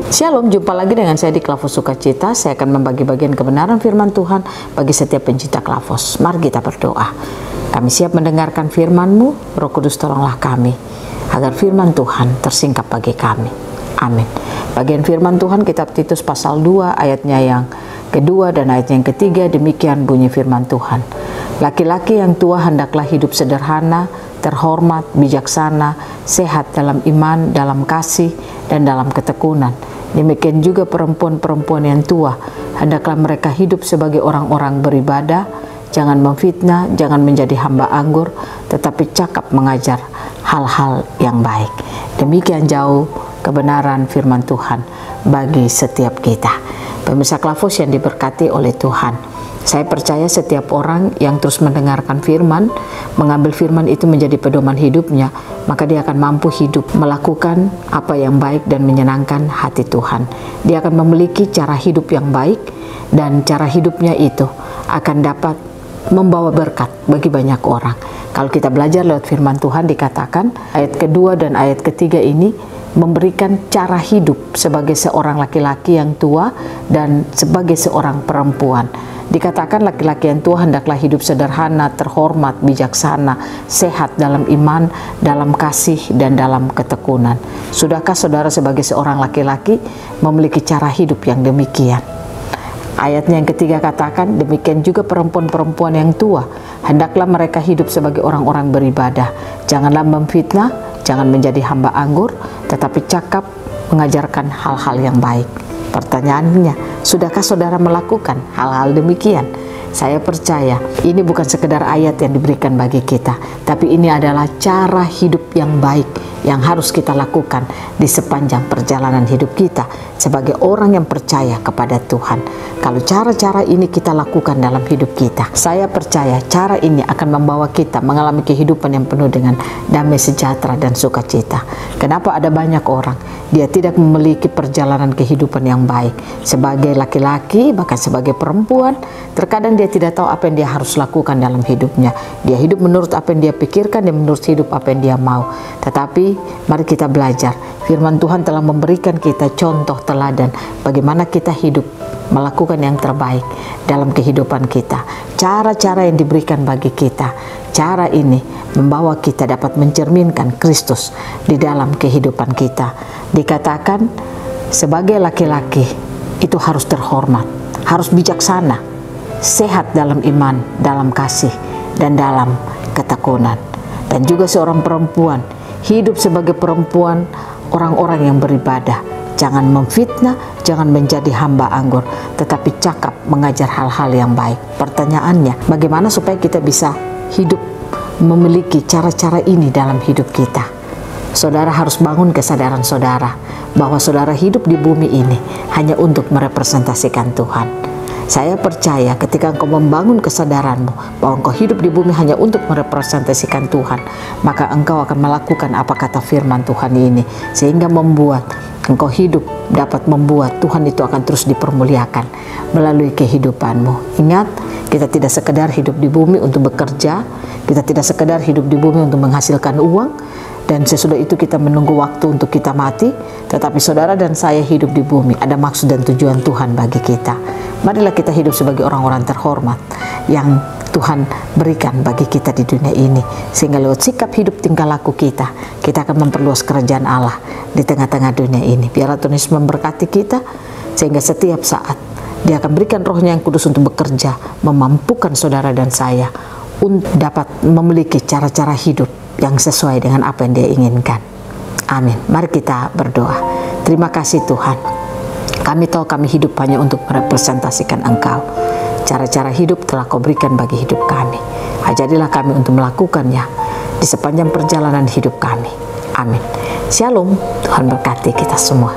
Shalom, jumpa lagi dengan saya di Klavos Sukacita. Saya akan membagi bagian kebenaran firman Tuhan bagi setiap pencinta Klavos. Mari kita berdoa. Kami siap mendengarkan firman-Mu, Roh Kudus tolonglah kami, agar firman Tuhan tersingkap bagi kami. Amin. Bagian firman Tuhan kitab Titus pasal 2 ayatnya yang kedua dan ayatnya yang ketiga, demikian bunyi firman Tuhan. Laki-laki yang tua hendaklah hidup sederhana, terhormat, bijaksana, sehat dalam iman, dalam kasih, dan dalam ketekunan. Demikian juga perempuan-perempuan yang tua, hendaklah mereka hidup sebagai orang-orang beribadah, jangan memfitnah, jangan menjadi hamba anggur, tetapi cakap mengajar hal-hal yang baik. Demikian jauh kebenaran firman Tuhan bagi setiap kita. Pemirsa Klavos yang diberkati oleh Tuhan, saya percaya setiap orang yang terus mendengarkan firman, mengambil firman itu menjadi pedoman hidupnya, maka dia akan mampu hidup, melakukan apa yang baik dan menyenangkan hati Tuhan. Dia akan memiliki cara hidup yang baik, dan cara hidupnya itu akan dapat membawa berkat bagi banyak orang. Kalau kita belajar lewat firman Tuhan, dikatakan ayat kedua dan ayat ketiga ini memberikan cara hidup sebagai seorang laki-laki yang tua dan sebagai seorang perempuan. Dikatakan laki-laki yang tua hendaklah hidup sederhana, terhormat, bijaksana, sehat dalam iman, dalam kasih, dan dalam ketekunan. Sudahkah saudara sebagai seorang laki-laki memiliki cara hidup yang demikian? Ayatnya yang ketiga katakan, demikian juga perempuan-perempuan yang tua, hendaklah mereka hidup sebagai orang-orang beribadah. Janganlah memfitnah, jangan menjadi hamba anggur, tetapi cakap mengajarkan hal-hal yang baik. Pertanyaannya, sudahkah saudara melakukan hal-hal demikian? Saya percaya ini bukan sekedar ayat yang diberikan bagi kita, tapi ini adalah cara hidup yang baik yang harus kita lakukan di sepanjang perjalanan hidup kita sebagai orang yang percaya kepada Tuhan. Kalau cara-cara ini kita lakukan dalam hidup kita, saya percaya cara ini akan membawa kita mengalami kehidupan yang penuh dengan damai sejahtera dan sukacita. Kenapa ada banyak orang dia tidak memiliki perjalanan kehidupan yang baik? Sebagai laki-laki, bahkan sebagai perempuan, terkadang dia tidak tahu apa yang dia harus lakukan dalam hidupnya. Dia hidup menurut apa yang dia pikirkan, dan menurut hidup apa yang dia mau. Tetapi mari kita belajar. Firman Tuhan telah memberikan kita contoh teladan bagaimana kita hidup, melakukan yang terbaik dalam kehidupan kita. Cara-cara yang diberikan bagi kita, cara ini membawa kita dapat mencerminkan Kristus di dalam kehidupan kita. Dikatakan sebagai laki-laki itu harus terhormat, harus bijaksana, sehat dalam iman, dalam kasih, dan dalam ketekunan. Dan juga seorang perempuan hidup sebagai perempuan, orang-orang yang beribadah. Jangan memfitnah, jangan menjadi hamba anggur, tetapi cakap mengajar hal-hal yang baik. Pertanyaannya, bagaimana supaya kita bisa hidup memiliki cara-cara ini dalam hidup kita? Saudara harus bangun kesadaran saudara bahwa saudara hidup di bumi ini hanya untuk merepresentasikan Tuhan. Saya percaya ketika engkau membangun kesadaranmu bahwa engkau hidup di bumi hanya untuk merepresentasikan Tuhan, maka engkau akan melakukan apa kata firman Tuhan ini, sehingga membuat engkau hidup dapat membuat Tuhan itu akan terus dipermuliakan melalui kehidupanmu. Ingat, kita tidak sekedar hidup di bumi untuk bekerja, kita tidak sekedar hidup di bumi untuk menghasilkan uang, dan sesudah itu kita menunggu waktu untuk kita mati. Tetapi saudara dan saya hidup di bumi ada maksud dan tujuan Tuhan bagi kita. Marilah kita hidup sebagai orang-orang terhormat yang Tuhan berikan bagi kita di dunia ini, sehingga lewat sikap hidup tingkah laku kita akan memperluas kerajaan Allah di tengah-tengah dunia ini. Biarlah Tuhan Yesus memberkati kita, sehingga setiap saat Dia akan berikan Roh-Nya yang kudus untuk bekerja, memampukan saudara dan saya untuk dapat memiliki cara-cara hidup yang sesuai dengan apa yang Dia inginkan. Amin. Mari kita berdoa. Terima kasih Tuhan. Kami tahu kami hidup hanya untuk merepresentasikan Engkau. Cara-cara hidup telah Kau berikan bagi hidup kami. Ajarilah kami untuk melakukannya di sepanjang perjalanan hidup kami. Amin. Shalom. Tuhan berkati kita semua.